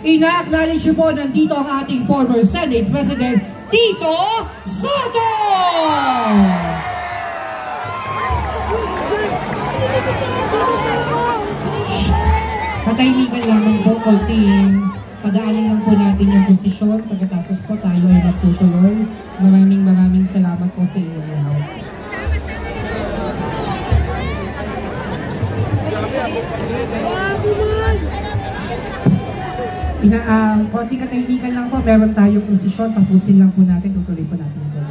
Ina-acknowledge po nandito ang ating former Senate President Tito Soto! Katahimikan lamang po, konting padaanin lang po natin yung posisyon. Pagkatapos po tayo ay magtutuloy. Maraming salamat po sa inyo lahat. Konting katahimikan lang po, meron tayong posisyon. Tapusin lang po natin, tutuloy po natin yung program.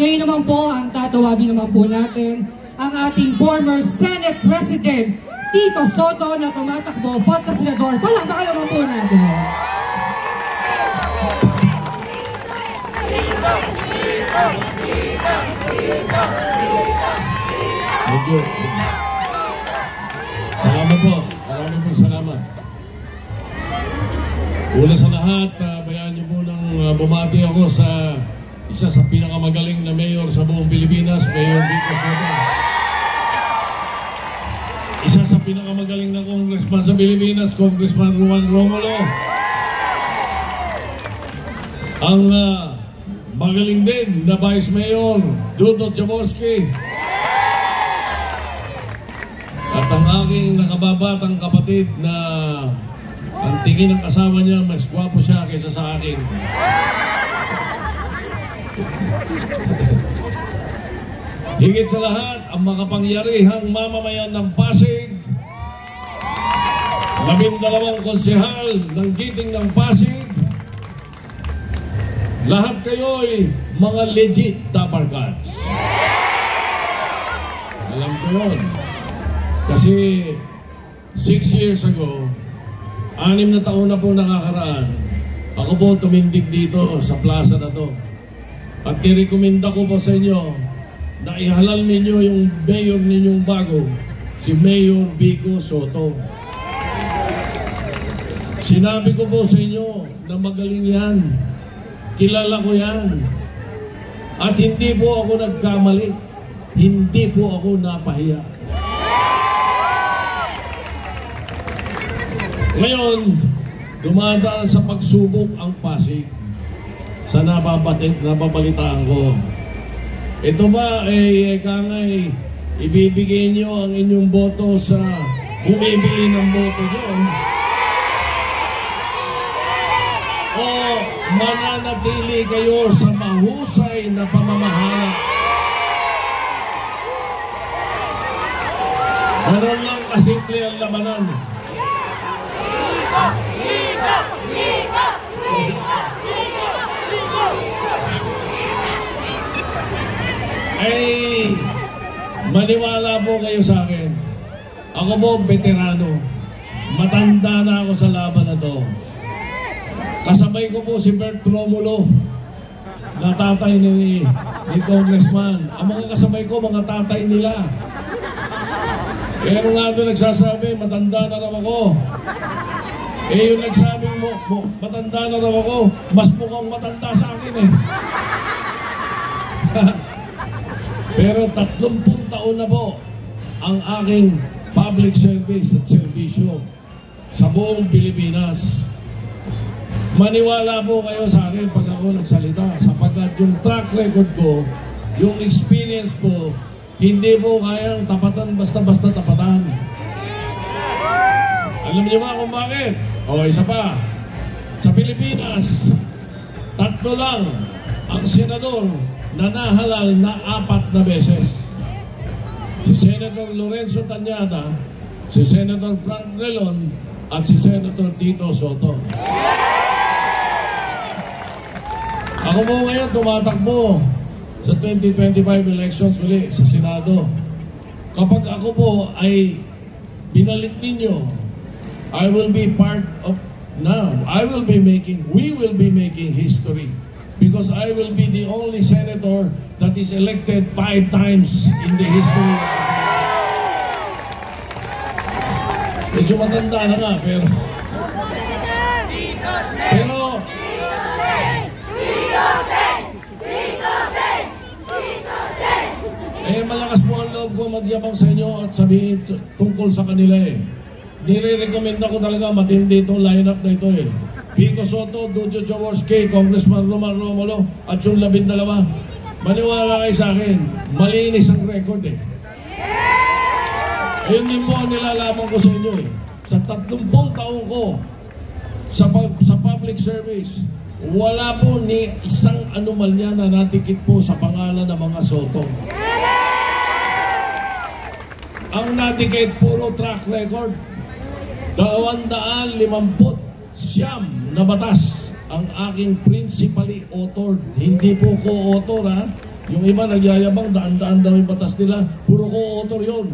Ngayon naman po, ang tatawagin naman po natin ang ating former Senate President Tito Soto na tumatakbo pagka-senador. Palakpakan naman po natin. Thank you. Salamat po. Maraming pong salamat. Una sa lahat, bayaan niyo po nang bumati ako sa isa sa pinakamagaling na mayor sa buong Pilipinas, Mayor Vico Soto. Isa sa pinakamagaling na congressman sa Pilipinas, Congressman Juan Romulo. Ang magaling din na Vice Mayor, Dudut Jaworski. At ang aking nakababatang kapatid na ang tingin ng asawa niya, mas gwapo siya kaysa sa akin. Higit sa lahat, ang makapangyarihang mamamayan ng Pasig, 12 konsehal ng Giting ng Pasig, lahat kayo'y mga legit Dabarkads. Alam ko yun. Kasi 6 years ago, 6 na taon na po nakakaraan, ako po tumindig dito sa plaza na to. At nirekomenda ko po sa inyo na ihalal ninyo yung mayor ninyong bago, si Mayor Vico Soto. Sinabi ko po sa inyo na magaling yan. Kilala ko yan. At hindi po ako nagkamali. Hindi po ako napahiya. Ngayon, dumadaan sa pagsubok ang Pasig sa nababalitaan ko. Ito ba ay kangay ibibigay nyo ang inyong boto sa bumibili ng boto nyo? O mananatili kayo sa mahusay na pamamahala? Ganon lang kasimple ang labanan. Ay, maniwala po kayo sa akin. Ako po, veterano. Matanda na ako sa laban na to. Kasabay ko po si Bert Romulo, na tatay ni Congressman. Ang mga kasabay ko, mga tatay nila. Pero nga doon nagsasabi, matanda na raw ako. Eh yung nagsabing matanda na raw ako, mas mukhang matanda sa akin eh. Pero 30 taon na po ang aking public service at serbisyo sa buong Pilipinas. Maniwala po kayo sa akin pag ako nagsalita, sapagkat yung track record ko, yung experience po, hindi po kayang tapatan basta-basta tapatan. Alam niyo ba kung bakit? O isa pa, sa Pilipinas, 3 lang ang senador na nahalal na 4 na beses. Si Senator Lorenzo Tañada, si Senator Frank Relon, at si Senator Tito Soto. Ako po ngayon tumatakbo sa 2025 elections uli sa Senado. Kapag ako po ay binalik ninyo, I will be part of now. We will be making history. Because I will be the only senator that is elected 5 times in the history of the Philippines. Medyo matanda na nga, pero malakas po ang loob ko magyabang sa inyo at sabihin tungkol sa kanila eh. Nire-recommenda ko talaga matindi itong lineup na ito eh. Vico Soto, Dujo Jaworski, Congressman Roman Romulo, at yung 12. Maniwala kayo sa akin, malinis ang record eh. Ayun din po ang nilalaman ko sa inyo eh. Sa 30 taong ko sa public service, wala po ni isang anomalya na natikit po sa pangalan ng mga Soto. Ang natikit, puro track record. 250 na batas ang aking principally authored. Hindi po co-author ha. Yung iba nagyayabang daan-daan daw yung batas nila. Puro co-author yun.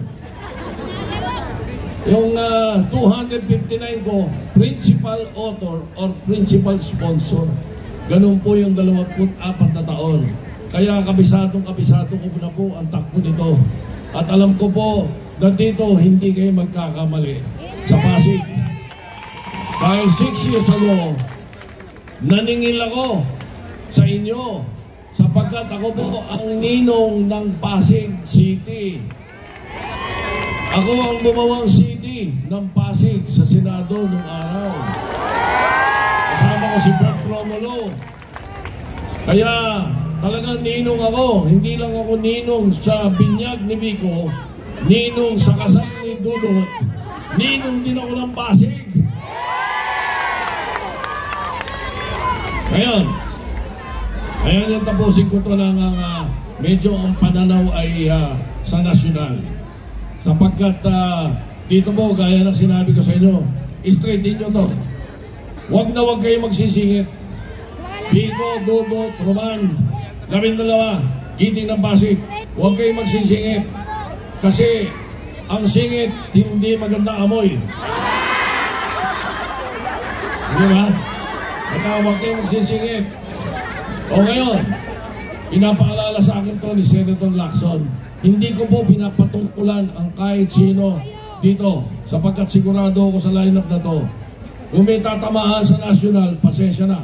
Yung 259 ko, principal author or principal sponsor. Ganun po yung 24 na taon. Kaya kabisado ko na po ang takbo nito. At alam ko po na dito hindi kayo magkakamali sa Pasig. Dahil 6 years ago, naningil ako sa inyo sapagkat ako po ang ninong ng Pasig City. Ako ang bumawang city ng Pasig sa Senado noong araw. Kasama ko si Bert Romulo. Kaya talagang ninong ako. Hindi lang ako ninong sa binyag ni Vico, ninong sa kasal ni Dudut, ninong din ako ng Pasig. Ngayon yung tapusin ko ito ng medyo ang pananaw ay sa nasyonal. Sapagkat dito po, gaya ng sinabi ko sa inyo, straightin nyo to. Huwag na huwag kayo magsisingit. Vico, Dudut, Roman, 12, Giting ng Pasig, huwag kayo magsisingit. Kasi ang singit, hindi maganda amoy. Hindi ba? Huwag kayo magsisingit. O ngayon, pinapaalala sa akin to ni Senator Lacson. Hindi ko po pinapatungkulan ang kahit sino dito sapagkat sigurado ako sa lineup na to. Kung may tatamaan sa national, pasensya na.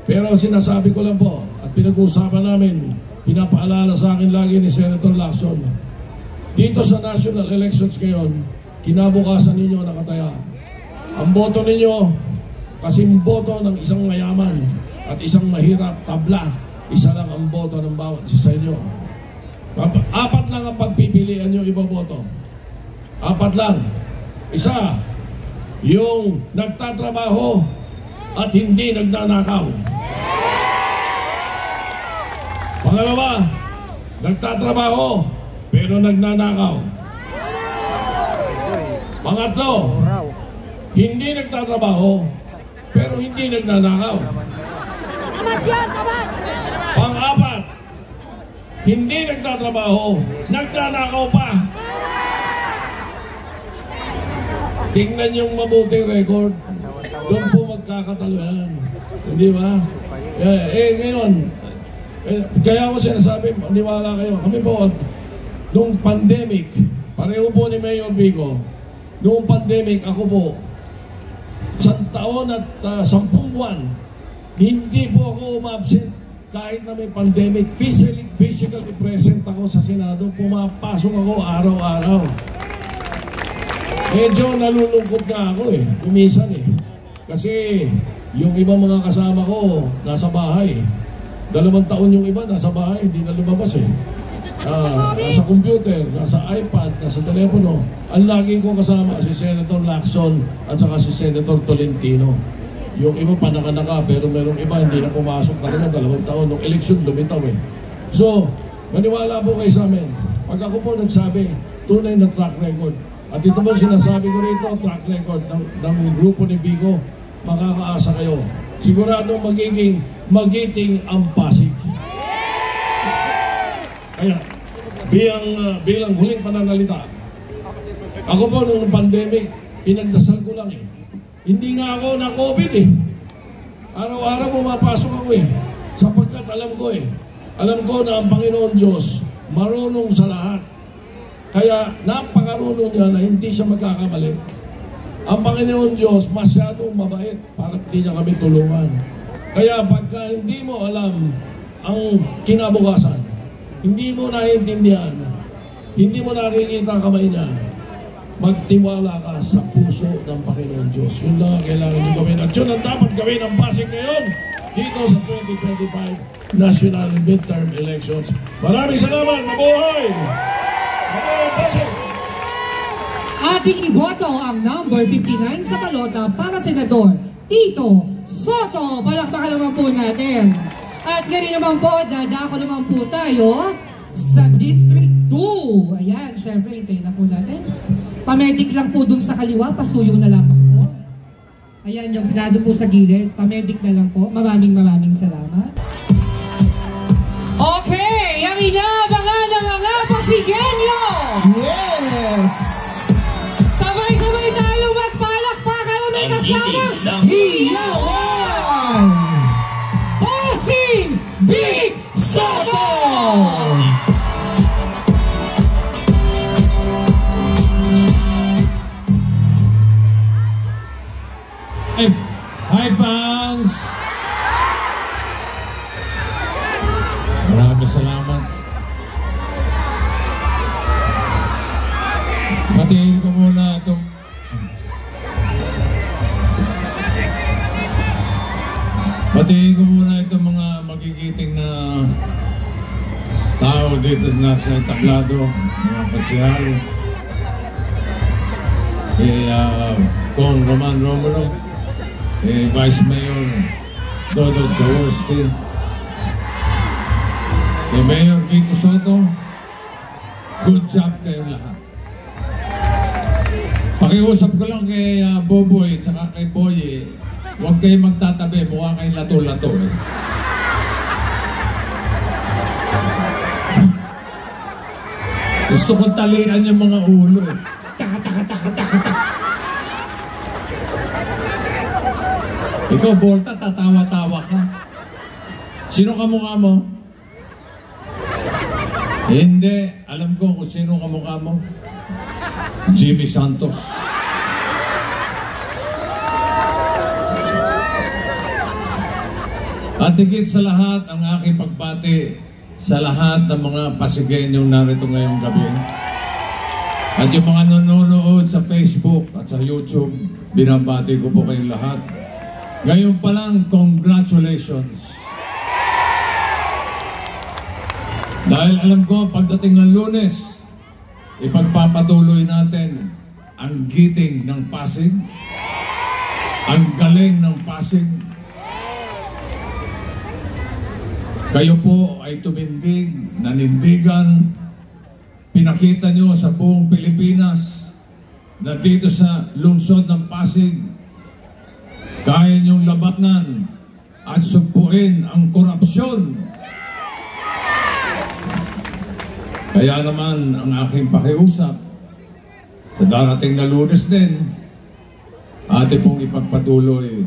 Pero sinasabi ko lang po at pinag-uusapan namin, pinapaalala sa akin lagi ni Senator Lacson. Dito sa national elections ngayon, kinabukasan ninyo nakataya. Ang boto ninyo, Kasing boto ng isang mayaman at isang mahirap, tabla, isa lang ang boto ng bawat isa sa inyo. Apat lang ang pagpipilian nyo iboboto. Apat lang. Isa, yung nagtatrabaho at hindi nagnanakaw. Pangalawa, nagtatrabaho pero nagnanakaw. Pangatlo, hindi nagtatrabaho pero hindi nagnanakaw. Pang-apat, hindi nagtatrabaho, nagnanakaw pa. Tingnan yung mabuti record, doon po magkakataluhan. Hindi ba? Ngayon, kaya ko sinasabi, maniwala kayo, kami po, nung pandemic, pareho po ni Mayor Vico, nung pandemic, ako po, 1 taon at 10 buwan, hindi po ako umabsent kahit na may pandemic. Physically present ako sa Senado, pumapasok ako araw-araw. Medyo nalulungkot nga ako kumisan Kasi yung ibang mga kasama ko, nasa bahay. 2 taon yung iba, nasa bahay, hindi na lumabas nasa computer, nasa iPad, nasa telepono. Ang lagi ko kasama si Senator Lacson at saka si Senator Tolentino. Yung iba panaka-naka, pero merong iba hindi na pumasok talaga 2 taon. Nung eleksyon, lumitaw So, maniwala po kayo sa amin. Pag ako po nagsabi, tunay na track record. At ito ba sinasabi ko rito, track record ng grupo ni Vico, makakaasa kayo. Siguradong magiting ang Pasig. Kaya, bilang huling pananalita, ako po nung pandemic, pinagdasal ko lang Hindi nga ako na COVID Araw-araw pumapasok ako Sapagkat alam ko na ang Panginoon Diyos marunong sa lahat. Kaya napakarunong niya na hindi siya magkakamali. Ang Panginoon Diyos masyadong mabait para hindi niya kami tulungan. Kaya pagka hindi mo alam ang kinabukasan, hindi mo naiintindihan, hindi mo nakikita ang kamay niya, magtiwala ka sa puso ng Panginoon Diyos. Yun lang ang kailangan niyo gawin. At yun ang dapat gawin ng Pasig ngayon dito sa 2025 National Midterm Elections. Maraming salamat! Mabuhay! Mabuhay Pasig! Ating iboto ang number 59 sa balota para Senador Tito Soto. Palakpakan naman po natin. At ganoon naman po, dadako naman po tayo sa District 2. Ayan, syempre, hintayin na po natin. Pamedic lang po dun sa kaliwa, pasuyo na lang po. Ayan, yung pinado po sa gilid, pamedic na lang po. Maraming salamat. Okay, ang inabangan ng mga Pasigenyo! Yes! Sabay-sabay tayo magpalakpakan na may kasama Hiyawan! Pasig Vic Soto! Hi fans! Maraming salamat. Batiin ko muna itong mga magigiting na tao dito na sa tablado, mga pasyal. Kong Roman Romulo, Vice Mayor Dodot Jaworski, Mayor Vico Soto, good job kayo lahat. Pakiusap ko lang kay Boboy at saka kay Boy, huwag kayo magtatabi, mukha kayong lato-lato Gusto kong talian yung mga ulo Taka. Ikaw, Bolta, tatawa-tawa ka. Sino kamukha mo? Hindi. Alam ko kung sino kamukha mo. Jimmy Santos. At higit sa lahat, ang aking pagbati sa lahat ng mga Pasigenyong narito ngayong gabi. At yung mga nanonood sa Facebook at sa YouTube, binabati ko po kayong lahat. Ngayon pa lang, congratulations. Dahil alam ko, pagdating ng Lunes, ipagpapatuloy natin ang giting ng Pasig, ang galing ng Pasig. Kayo po ay tumindig, nanindigan, pinakita nyo sa buong Pilipinas na dito sa lungsod ng Pasig, kaya nyong labanan at sugpuin ang korupsyon. Kaya naman ang aking pakiusap sa darating na Lunes din, atin pong ipagpatuloy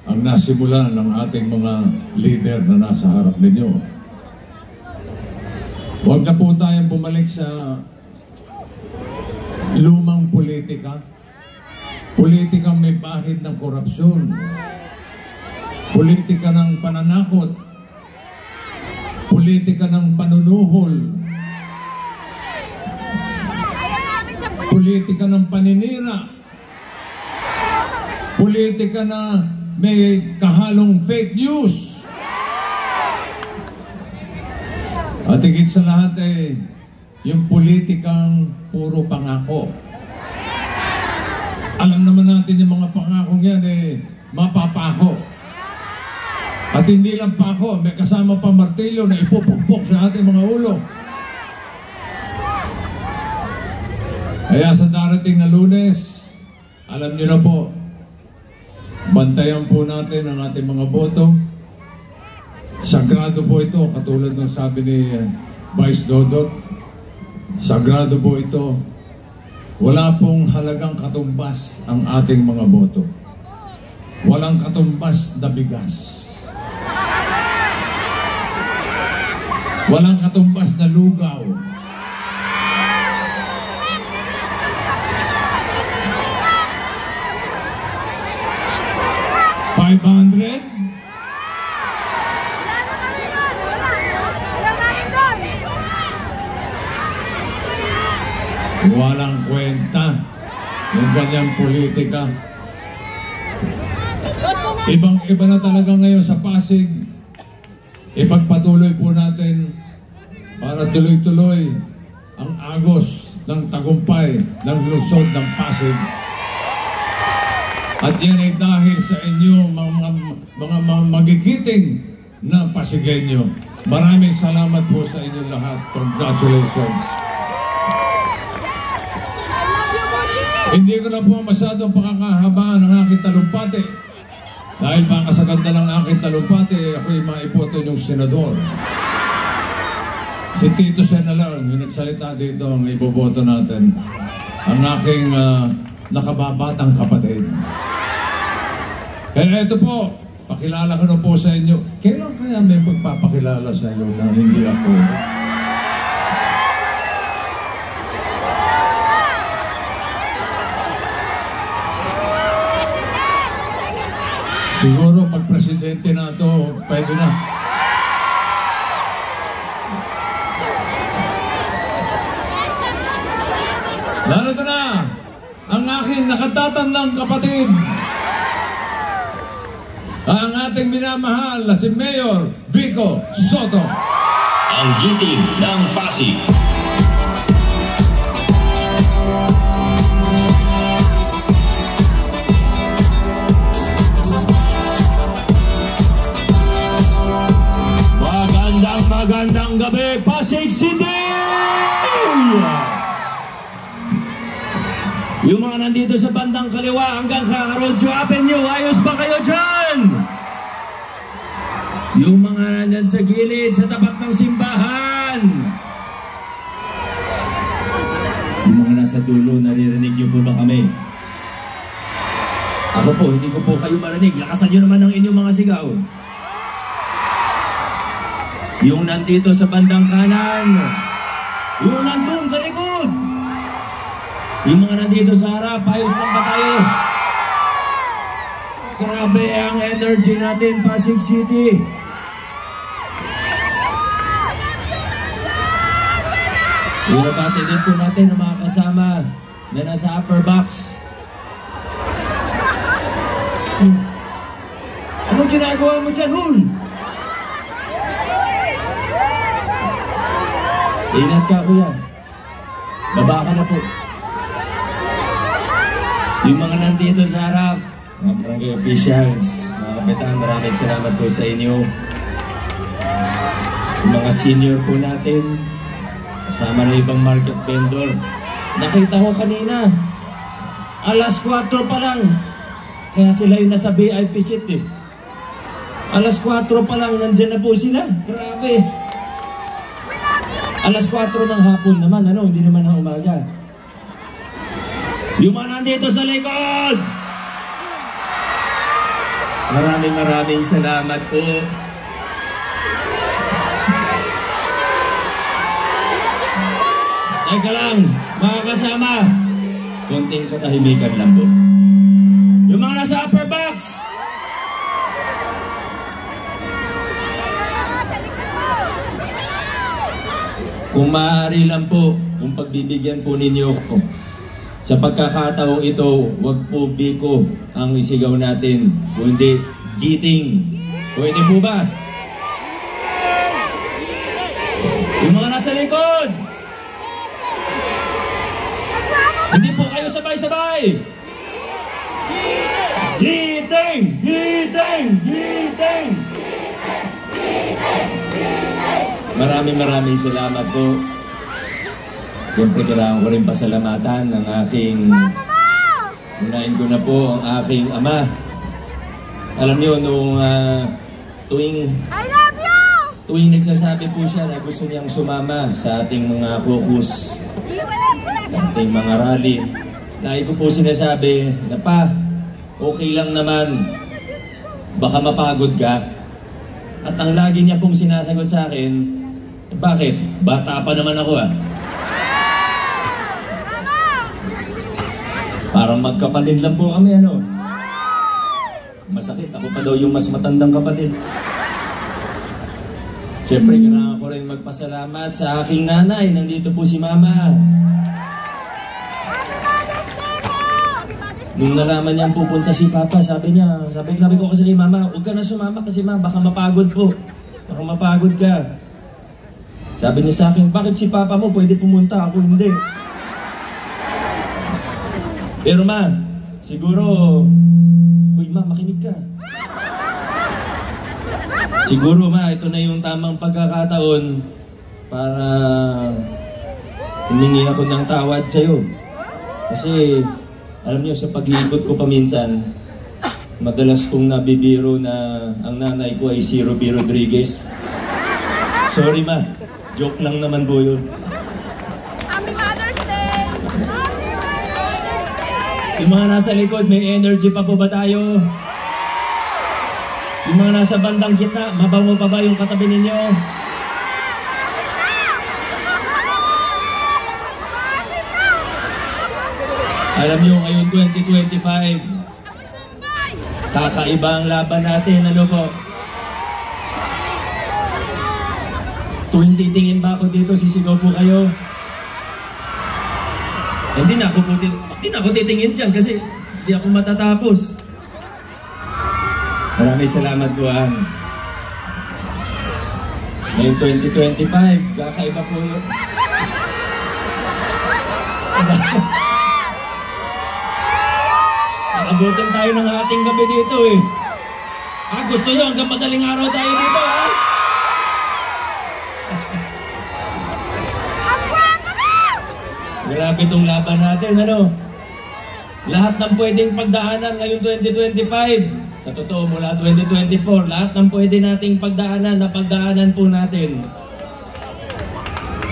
ang nasimulan ng ating mga leader na nasa harap ninyo. Huwag na po tayong bumalik sa lumang politika. Politikang may bahid ng korupsyon. Politika ng pananakot. Politika ng panunuhol. Politika ng paninira. Politika na may kahalong fake news. At higit sa lahat yung politikang puro pangako. Alam naman natin yung mga pangakong yan mapapaho. At hindi lang pako, may kasama pa martilyo na ipupukpok sa ating mga ulo. Kaya sa darating na Lunes, alam niyo na po, bantayan po natin ang ating mga boto. Sagrado po ito, katulad ng sabi ni Vice Dodot. Sagrado po ito. Wala pong halagang katumbas ang ating mga boto. Walang katumbas na bigas. Walang katumbas na lugaw. $500? Walang kwenta yung ganyang politika. Ibang-iba na talaga ngayon sa Pasig. Ipagpatuloy po natin para tuloy-tuloy ang agos ng tagumpay ng lungsod ng Pasig. At yan ay dahil sa inyo mga magigiting na Pasigenyo. Maraming salamat po sa inyo lahat. Congratulations. Hindi ko na po masyadong pakakahabaan ng aking talumpati. Dahil baka sa ganda ng aking talumpati, ako'y maiboto yung senador. Si Tito Sen na lang, yung nagsalita dito, ang iboboto natin. Ang aking nakababatang kapatid. Kaya ito po, pakilala ko na po sa inyo. Kailan kaya may magpapakilala sa inyo na hindi ako? Siguro pag presidente na ito, pwede na. Narito na ang aking nakatatandang kapatid. Ang ating minamahal na si Mayor Vico Soto. Ang giting ng Pasig. Magandang gabi, Pasig City! Yung mga nandito sa bandang kaliwa hanggang Kakarodyo Avenue, ayos ba kayo dyan? Yung mga nandyan sa gilid, sa tapat ng simbahan. Yung mga nasa dulo, naririnig niyo po ba kami? Ako po, hindi ko po kayo marinig. Lakasan niyo naman ang inyong mga sigaw. Yung nandito sa bandang kanan, yung nandun sa likod, yung mga nandito sa harap, ayos lang ba tayo? Grabe ang energy natin, Pasig City. Ibabati din po natin ang mga kasama na nasa upper box. Anong ginagawa mo dyan, Hul? Ingat ka, kuya. Baba ka na po. Yung mga nandito sa harap, mga barangay officials, mga kapitan, maraming salamat po sa inyo. Yung mga senior po natin, kasama na ibang market vendor. Nakita ko kanina, alas 4 pa lang. Kaya sila yung nasa VIP seat eh. Alas 4 pa lang, nandyan na po sila. Grabe. Alas 4 ng hapon naman, hindi naman ng umaga. Yung mga nandito sa likod! Maraming salamat po. Teka lang, mga kasama. Konting katahimikan lang po. Yung mga nasa upper box! Kung maaari lang po, kung pagbibigyan po ninyo ko, sa pagkakataong ito, wag po biko ang isigaw natin, kundi giting. Pwede po ba? Yung mga nasa likod! Hindi po kayo sabay-sabay! Giting! Giting! Giting! Maraming salamat po. Siyempre kailangan ko rin pasalamatan ng aking... Unahin ko na po ang aking ama. Alam niyo, nung tuwing nagsasabi po siya na gusto niyang sumama sa ating mga caucus, sa ating mga rally, lagi ko po sinasabi na pa, okay lang naman, baka mapagod ka. At ang lagi niya pong sinasagot sa akin, bakit? Bata pa naman ako Parang magkapatid lang po kami, Masakit, ako pa daw yung mas matandang kapatid. Siyempre, kailangan ko rin magpasalamat sa aking nanay. Nandito po si Mama. Nung nalaman niyang pupunta si Papa, sabi ko kasi kay Mama, huwag ka na sumama kasi baka mapagod po. Baka mapagod ka. Sabi niya sa akin, bakit si Papa mo pwede pumunta, ako hindi? Pero siguro, makinig ka. Siguro ito na yung tamang pagkakataon para humingi ako ng tawad sa'yo. Kasi, alam niyo, sa pag-iikot ko paminsan, madalas kong nabibiro na ang nanay ko ay si Ruby Rodriguez. Sorry joke lang naman po yun. Happy Mother's Day! Yung mga nasa likod, may energy pa po ba tayo? Yung mga nasa bandang gitna, mabango pa ba yung katabi ninyo? Alam nyo, ngayon 2025, kakaiba ang laban natin, po? Tuwing titingin ba ako dito, sisigaw po kayo? Hindi na ako titingin dyan kasi hindi ako matatapos. Maraming salamat po. Ngayon 2025, kakaiba po yun. Nakabutan tayo ng ating gabi dito gusto nyo hanggang madaling araw tayo dito Grabe itong laban natin, Lahat ng pwedeng pagdaanan ngayong 2025, sa totoo mula 2024, lahat ng pwede nating pagdaanan, napagdaanan po natin.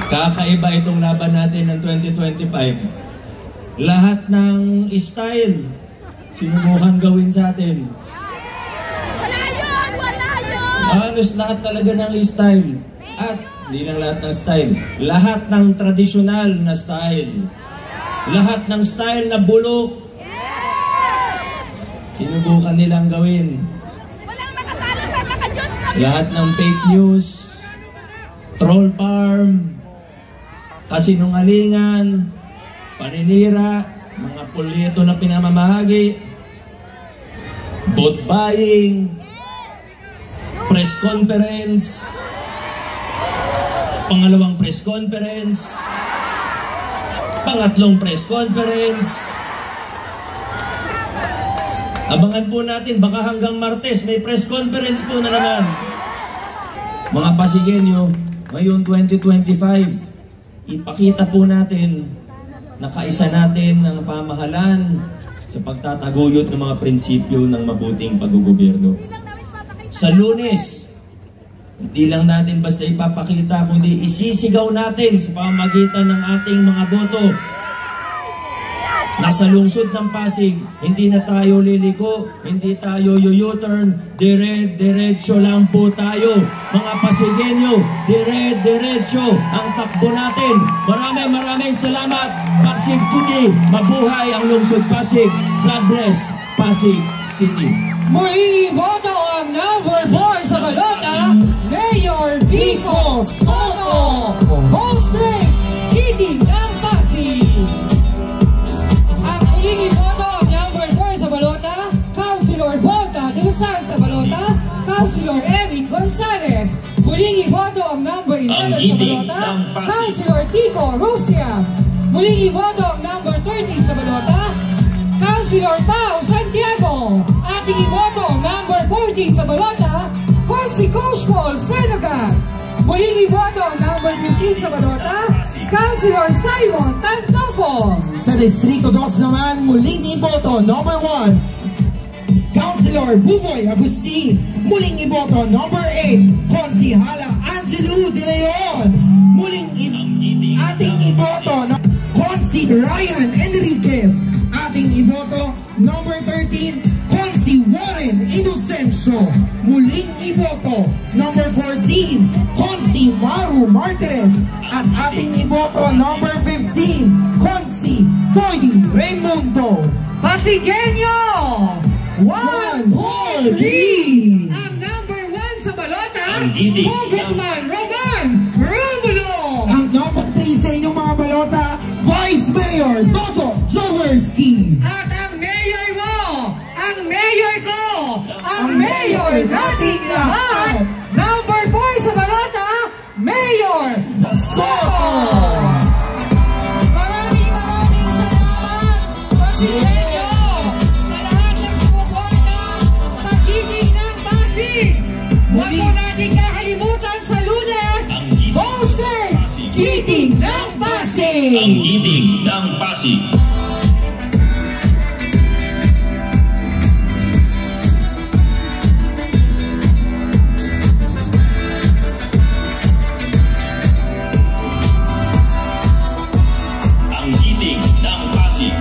Kakaiba itong laban natin ng 2025. Lahat ng style, sinubukan gawin sa atin. Wala yun! Halos lahat talaga ng style. At hindi lang lahat ng style. Lahat ng tradisyonal na style. Lahat ng style na bulok. Sinubukan nilang gawin. Walang nakatalo sa naka-Diyos na. Lahat ng fake news, troll farm, kasinungalingan, paninira, mga polyeto na pinamamahagi, vote buying, press conference, pangalawang press conference, pangatlong press conference. Abangan po natin, baka hanggang Martes may press conference po na naman. Mga Pasigenyo, ngayon 2025, ipakita po natin na kaisa natin ang pamahalaan sa pagtataguyod ng mga prinsipyo ng mabuting paggogobyerno. Sa Lunes, hindi lang natin basta ipapakita, kundi isisigaw natin sa pamamagitan ng ating mga boto. Nasa lungsod ng Pasig, hindi na tayo liliko, hindi tayo U-turn, dire-diretso lang po tayo. Mga Pasigenyo, dire-diretso ang takbo natin. Maraming salamat, Pasig City. Mabuhay ang lungsod Pasig. God bless, Pasig City. Muli iboto ang number 4 sa balota, Mayor Vico Soto, Home Straight, Kiting ng Pasig. Ang muling iboto ang number 4 sa balota, Councilor Volta de Los Santa Balota, Councilor Erin Gonzalez. Muling iboto ang number 11 sa balota, Councilor Tico Rustia. Muling iboto ang number 13 sa balota, Councilor Pao Santiago. Ating iboto number 14 sa balota, Consi Coach Paul Senegal. Muling iboto number 15 sa balota, Councilor Simon Tantoco. Sa Distrito 2 naman, muling iboto number 1, Councilor Buboy Agustin. Muling iboto number 8, Consihala Angelo De Leon. Muling ating iboto Consi Ryan Enriquez. Ating iboto number 13, Consi Warren Inocencio. Muling iboto number 14, Consi Maru Martires. At ating iboto number 15, Consi Cody Raimundo. Pasigenyo! 1, 4, 3. Ang number 1 sa balota, Ang giting Congressman Roman Romulo. Ang number 3 sa inyong mga balota, Vice Mayor Toto Jaworski. At ang mayor mo, ang mayor ko, ang mayor nating lahat, number 4 sa balota, Mayor Soto. Maraming salamat, Pasigenyo, sa lahat ng sumuporta sa Kiting ng Pasig. Huwag mo natin kakalimutan sa Lunes, Bowser, Kiting ng Pasig. Ang giting ng Pasig. Ang giting ng Pasig.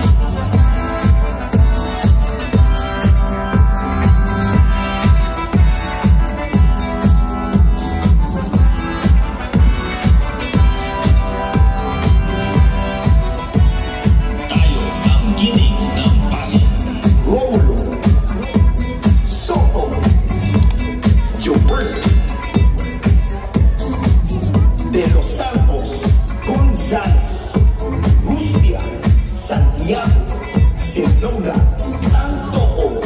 Tayo ang giting ng Pasig. Romulo, Soto, Jaworski, De Los Santos, Gonzales, Rustia, Santiago, Senoga, Tantoco,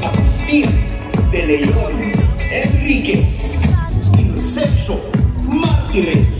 Agustin, De Leon, Enriquez, Inocencio, Martires.